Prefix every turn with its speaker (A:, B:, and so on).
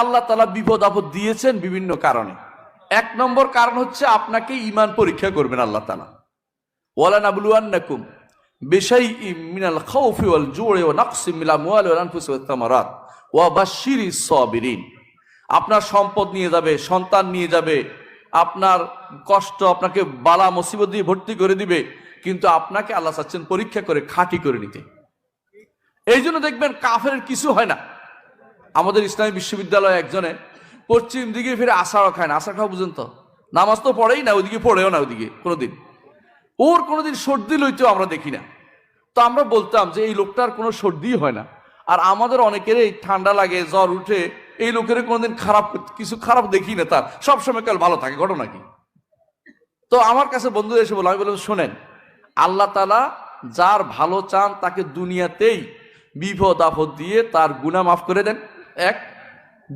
A: আল্লাহ তাআলা বিপদ আপদ দিয়েছেন বিভিন্ন কারণে। এক নম্বর কারণ হচ্ছে আপনাকে ঈমান পরীক্ষা করবেন আল্লাহ তাআলা। ওয়ালা নাবলুয়ান্নাকুম বিশাইইম মিনাল খাউফি ওয়াল জু'i ওয়া নাকসিম মিনাল আমওয়ালি ওয়াল আনফুসি ওয়াত তামারাত ওয়া বাশশিরিস সাবিরিন। আপনার সম্পদ নিয়ে যাবে, সন্তান নিয়ে যাবে, আপনার কষ্ট, আপনাকে বালা মুসিবত দিয়ে ভর্তি করে দিবে, কিন্তু আপনাকে আল্লাহ চাচ্ছেন পরীক্ষা করে খাঁটি করে নিতে। এই জন্য দেখবেন কাফেরের কিছু হয় না। আমাদের ইসলামী বিশ্ববিদ্যালয়ে একজনে পশ্চিম দিকে ফিরে আশাও খায় না। আশা খাওয়া বুঝেন তো, নামাজ তো পড়েই না, ওইদিকে পড়েও না, ওইদিকে কোনোদিন ওর কোনোদিন সর্দি লইতেও আমরা দেখি না। তো আমরা বলতাম যে এই লোকটার কোনো সর্দি হয় না, আর আমাদের অনেকেরই ঠান্ডা লাগে, জ্বর উঠে, এই লোকের কোনোদিন কিছু খারাপ দেখি না, তার সবসময় কাল ভালো থাকে, ঘটনা কি? তো আমার কাছে বন্ধু এসে বললাম, আমি বললাম শোনেন, আল্লাহ তাআলা যার ভালো চান তাকে দুনিয়াতেই বিপদ আপদ দিয়ে তার গুনাহ মাফ করে দেন, এক।